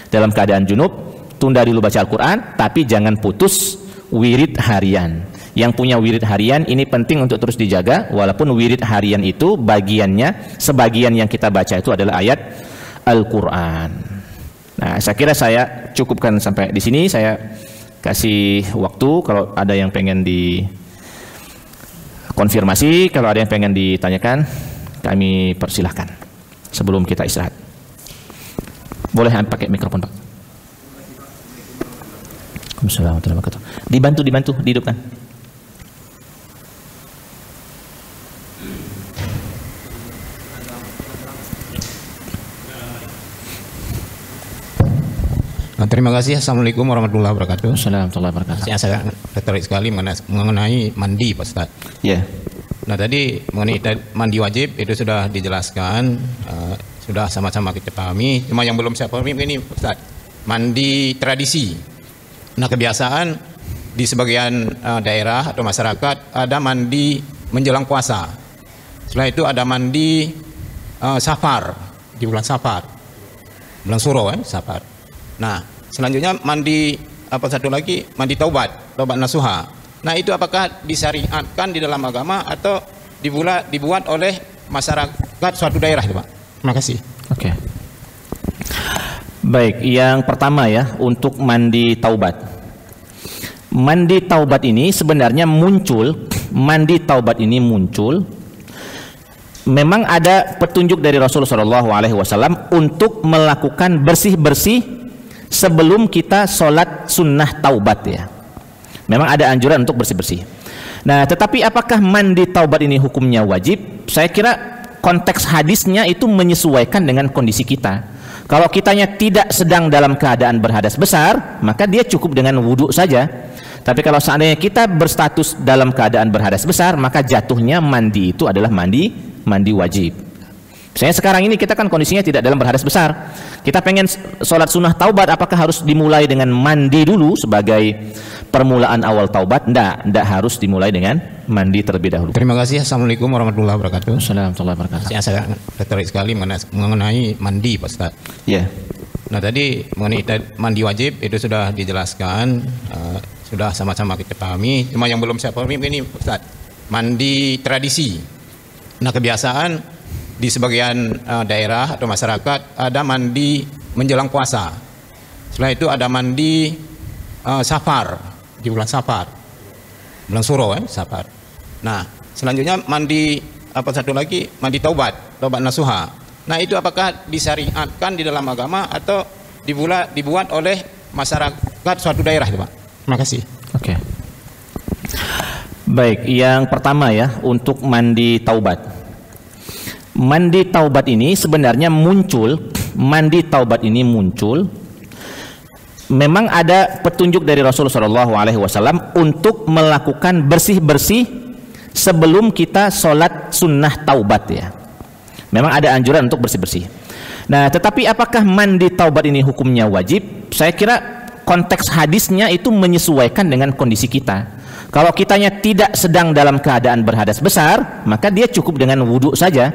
dalam keadaan junub, tunda dulu baca Al-Qur'an, tapi jangan putus wirid harian. Yang punya wirid harian ini penting untuk terus dijaga, walaupun wirid harian itu bagiannya, sebagian yang kita baca itu adalah ayat Al-Qur'an. Nah, saya kira saya cukupkan sampai di sini. Saya kasih waktu kalau ada yang pengen dikonfirmasi, kalau ada yang pengen ditanyakan, kami persilahkan sebelum kita istirahat. Boleh pakai mikrofon, Pak. Assalamualaikum warahmatullahi wabarakatuh. Dibantu, dihidupkan. Terima kasih. Assalamualaikum warahmatullahi wabarakatuh. Assalamualaikum warahmatullahi wabarakatuh. Saya tertarik sekali mengenai mandi, Pak Ustaz. Ya. Nah, tadi mengenai mandi wajib itu sudah dijelaskan, sudah sama-sama kita pahami. Cuma yang belum saya pahami ini, Pak Ustaz, mandi tradisi. Nah, kebiasaan di sebagian daerah atau masyarakat ada mandi menjelang puasa. Setelah itu ada mandi safar, di bulan safar, bulan Suro kan, safar. Nah, selanjutnya mandi satu lagi, mandi taubat nasuha. Nah, itu apakah disyariatkan di dalam agama atau dibuat oleh masyarakat suatu daerah, Pak? Terima kasih. Oke. Baik, yang pertama ya, untuk mandi taubat. Mandi taubat ini sebenarnya muncul, memang ada petunjuk dari Rasulullah SAW untuk melakukan bersih-bersih sebelum kita sholat sunnah taubat ya. Memang ada anjuran untuk bersih-bersih. Nah, tetapi apakah mandi taubat ini hukumnya wajib? Saya kira konteks hadisnya itu menyesuaikan dengan kondisi kita. Kalau kitanya tidak sedang dalam keadaan berhadas besar, maka dia cukup dengan wudhu saja. Tapi kalau seandainya kita berstatus dalam keadaan berhadas besar, maka jatuhnya mandi itu adalah mandi wajib. Misalnya sekarang ini kita kan kondisinya tidak dalam berhadas besar. Kita pengen sholat sunnah taubat, apakah harus dimulai dengan mandi dulu sebagai permulaan awal taubat? Tidak harus dimulai dengan mandi terlebih dahulu. Terima kasih. Assalamualaikum warahmatullahi wabarakatuh. Assalamualaikum warahmatullahi wabarakatuh. Saya tertarik sekali mengenai mandi, Pak Ustaz. Ya. Nah, tadi mengenai mandi wajib itu sudah dijelaskan, sudah sama-sama kita pahami. Cuma yang belum saya pahami ini, Pak Ustaz, mandi tradisi. Nah, kebiasaan di sebagian daerah atau masyarakat ada mandi menjelang puasa. Setelah itu ada mandi safar, di bulan safar, bulan Suro kan, safar. Nah, selanjutnya mandi satu lagi, mandi taubat nasuha. Nah, itu apakah disyariatkan di dalam agama atau dibuat oleh masyarakat suatu daerah, Pak? Terima kasih. Oke. Baik, yang pertama ya, untuk mandi taubat. Mandi taubat ini sebenarnya muncul, memang ada petunjuk dari Rasulullah SAW untuk melakukan bersih-bersih sebelum kita sholat sunnah taubat ya. Memang ada anjuran untuk bersih-bersih. Nah, tetapi apakah mandi taubat ini hukumnya wajib? Saya kira konteks hadisnya itu menyesuaikan dengan kondisi kita. Kalau kitanya tidak sedang dalam keadaan berhadas besar, maka dia cukup dengan wudhu saja.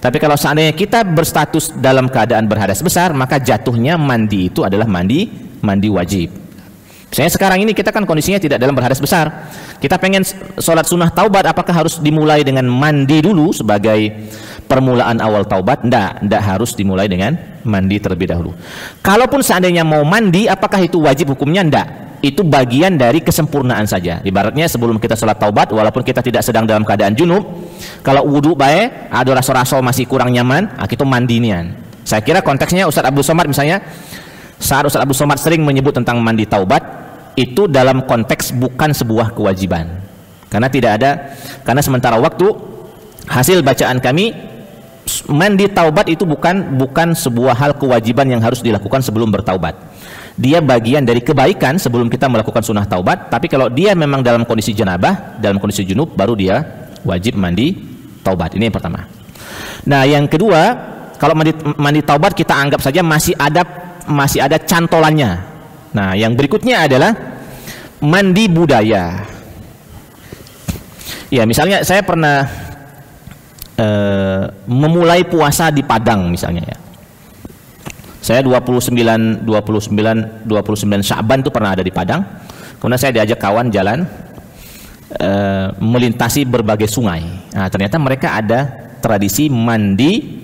Tapi kalau seandainya kita berstatus dalam keadaan berhadas besar, maka jatuhnya mandi itu adalah mandi wajib. Misalnya sekarang ini kita kan kondisinya tidak dalam berhadas besar. Kita pengen sholat sunnah taubat, apakah harus dimulai dengan mandi dulu sebagai permulaan awal taubat? Tidak harus dimulai dengan mandi terlebih dahulu. Kalaupun seandainya mau mandi, apakah itu wajib hukumnya? Tidak. itu bagian dari kesempurnaan saja. Ibaratnya sebelum kita sholat taubat, walaupun kita tidak sedang dalam keadaan junub, kalau wudu baik, ada rasa-rasa masih kurang nyaman, kita mandi nian. Saya kira konteksnya Ustadz Abdul Somad misalnya, saat Ustadz Abdul Somad sering menyebut tentang mandi taubat, itu dalam konteks bukan sebuah kewajiban. Karena sementara waktu, hasil bacaan kami, mandi taubat itu bukan sebuah hal kewajiban yang harus dilakukan sebelum bertaubat. Dia bagian dari kebaikan sebelum kita melakukan sunnah taubat. Tapi kalau dia memang dalam kondisi janabah, dalam kondisi junub, baru dia wajib mandi taubat. Ini yang pertama. Nah, yang kedua, kalau mandi taubat kita anggap saja masih ada cantolannya. Nah, yang berikutnya adalah mandi budaya. Ya, misalnya saya pernah memulai puasa di Padang misalnya ya. Saya 29 Sya'ban itu pernah ada di Padang. Kemudian saya diajak kawan jalan melintasi berbagai sungai. Nah, ternyata mereka ada tradisi mandi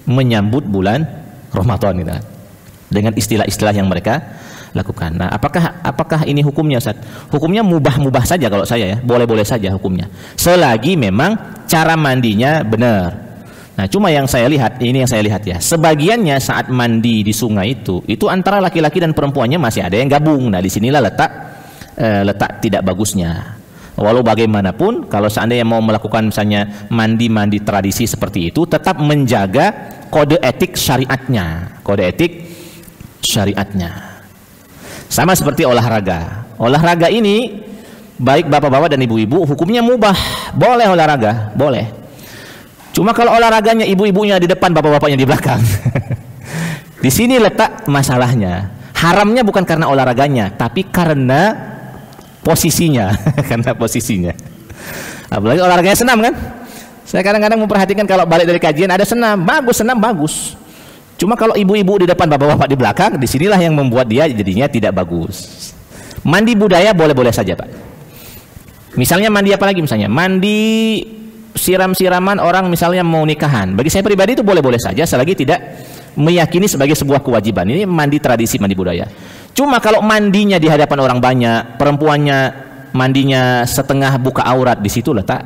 menyambut bulan Ramadan gitu, dengan istilah-istilah yang mereka lakukan. Nah, apakah ini hukumnya, Ustaz? Hukumnya mubah-mubah saja kalau saya ya, boleh-boleh saja hukumnya. Selagi memang cara mandinya benar. Nah, cuma yang saya lihat, ini yang saya lihat ya, sebagiannya saat mandi di sungai itu antara laki-laki dan perempuannya masih ada yang gabung. Nah, disinilah letak tidak bagusnya. Walau bagaimanapun, kalau seandainya mau melakukan misalnya mandi tradisi seperti itu, tetap menjaga kode etik syariatnya. Sama seperti olahraga. Olahraga ini, baik bapak-bapak dan ibu-ibu, hukumnya mubah. Boleh olahraga, boleh. Cuma kalau olahraganya ibu-ibunya di depan, bapak-bapaknya di belakang. Di sini letak masalahnya. Haramnya bukan karena olahraganya, tapi karena posisinya. Karena posisinya. Apalagi olahraganya senam kan? Saya kadang-kadang memperhatikan kalau balik dari kajian ada senam bagus. Cuma kalau ibu-ibu di depan, bapak-bapak di belakang, disinilah yang membuat dia jadinya tidak bagus. Mandi budaya boleh-boleh saja, Pak. Misalnya mandi apa lagi misalnya? Mandi siram-siraman orang misalnya mau nikahan. Bagi saya pribadi itu boleh-boleh saja selagi tidak meyakini sebagai sebuah kewajiban. Ini mandi tradisi, mandi budaya. Cuma kalau mandinya di hadapan orang banyak, perempuannya mandinya setengah buka aurat, di situ letak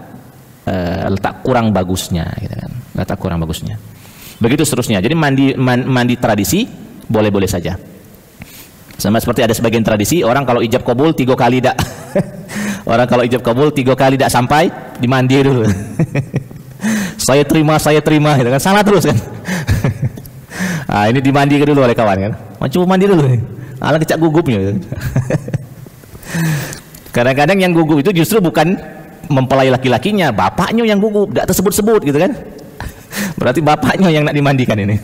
kurang bagusnya gitu kan. Letak kurang bagusnya. Begitu seterusnya. Jadi mandi tradisi boleh-boleh saja. Sama seperti ada sebagian tradisi orang kalau ijab kabul 3 kali dak. Orang kalau ijab kabul 3 kali tidak sampai, dimandi dulu. saya terima gitu kan, salah terus kan. Nah, ini dimandi dulu oleh kawan kan. Coba mandi dulu. Alah kecak gugupnya gitu. Kadang-kadang yang gugup itu justru bukan mempelai laki-lakinya, bapaknya yang gugup, tidak tersebut-sebut gitu kan. Berarti bapaknya yang nak dimandikan ini.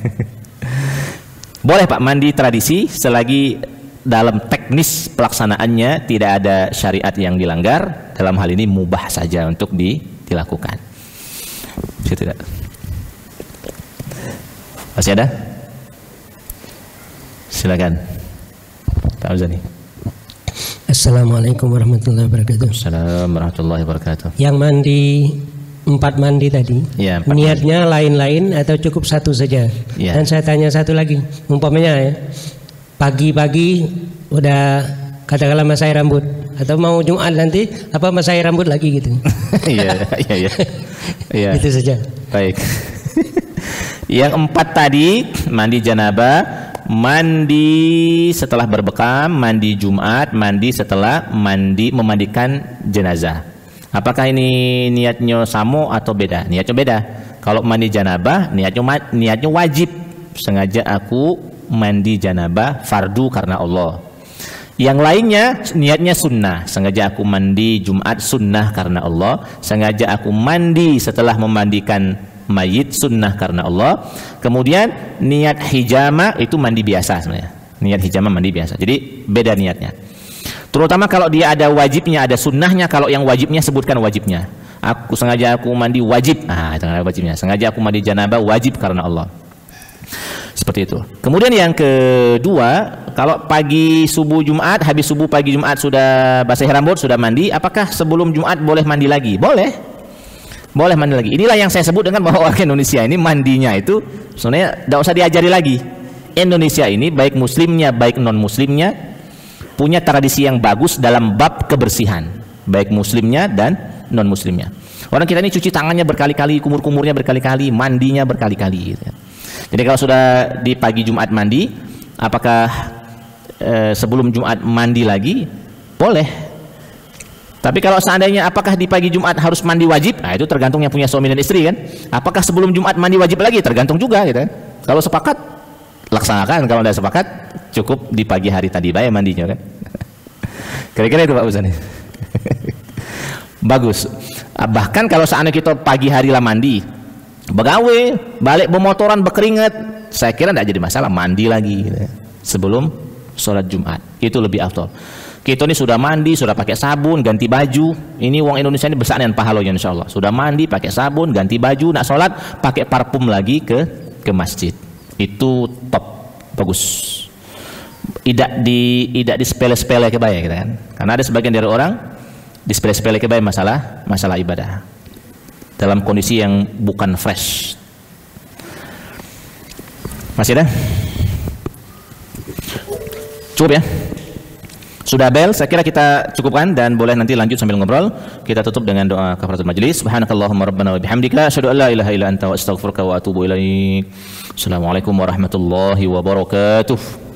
Boleh Pak mandi tradisi selagi dalam teknis pelaksanaannya tidak ada syariat yang dilanggar. Dalam hal ini mubah saja untuk dilakukan. Tidak. Masih ada? Silakan Pak Uzani. Assalamualaikum warahmatullahi wabarakatuh. Assalamualaikum warahmatullahi wabarakatuh. Yang mandi 4 mandi tadi, ya, niatnya lain-lain atau cukup satu saja? Ya. Dan saya tanya satu lagi, umpamanya ya, pagi-pagi udah katakanlah masai rambut, atau mau Jumat nanti apa masai rambut lagi gitu? Iya. Itu saja. Baik. Yang 4 tadi mandi janabah, mandi setelah berbekam, mandi Jumat, mandi setelah memandikan jenazah. Apakah ini niatnya sama atau beda? Niatnya beda. Kalau mandi janabah, niatnya wajib. Sengaja aku mandi janabah fardu karena Allah. Yang lainnya niatnya sunnah. Sengaja aku mandi Jumat sunnah karena Allah. Sengaja aku mandi setelah memandikan mayit sunnah karena Allah. Kemudian niat hijama itu mandi biasa sebenarnya. Niat hijama mandi biasa. Jadi beda niatnya. Terutama kalau dia ada wajibnya, ada sunnahnya. Kalau yang wajibnya sebutkan wajibnya. Sengaja aku mandi wajib. Itu wajibnya. Sengaja aku mandi janabah wajib karena Allah. Seperti itu. Kemudian yang kedua, kalau pagi subuh Jumat, habis subuh pagi Jumat sudah basah rambut, sudah mandi, apakah sebelum Jumat boleh mandi lagi? Boleh. Boleh mandi lagi. Inilah yang saya sebut dengan bahwa orang Indonesia ini mandinya itu sebenarnya tidak usah diajari lagi. Indonesia ini baik muslimnya baik non muslimnya punya tradisi yang bagus dalam bab kebersihan, baik muslimnya dan non muslimnya. Orang kita ini cuci tangannya berkali-kali, kumur-kumurnya berkali-kali, mandinya berkali-kali gitu. Jadi kalau sudah di pagi Jumat mandi, apakah sebelum Jumat mandi lagi? Boleh. Tapi kalau seandainya apakah di pagi Jumat harus mandi wajib? Nah, itu tergantung yang punya suami dan istri kan. Apakah sebelum Jumat mandi wajib lagi? Tergantung juga gitu kan. Kalau sepakat laksanakan, kalau tidak sepakat cukup di pagi hari tadi bae mandinya kan. Kira-kira itu Pak Ustaz. Bagus. Bahkan kalau seandainya kita pagi hari lah mandi, begawe, balik bermotoran berkeringat, saya kira tidak jadi masalah, mandi lagi gitu, sebelum sholat Jumat. Itu lebih afdol. Kita ini sudah mandi, sudah pakai sabun, ganti baju. Ini uang Indonesia ini besar dengan pahalanya insya Allah. Sudah mandi, pakai sabun, ganti baju, nak sholat, pakai parfum lagi ke masjid. Itu top, bagus. Tidak di sepele-sepele kebaya gitu kan. Karena ada sebagian dari orang di sepele-sepele kebaya masalah ibadah dalam kondisi yang bukan fresh. Masih ada? Cukup ya? Sudah bel, saya kira kita cukupkan dan boleh nanti lanjut sambil ngobrol. Kita tutup dengan doa kafaratul majlis. Subhanakallahumma rabbana wa bihamdika asyhadu an la ilaha illa anta wa astaghfiruka wa atubu ilaik. Assalamualaikum warahmatullahi wabarakatuh.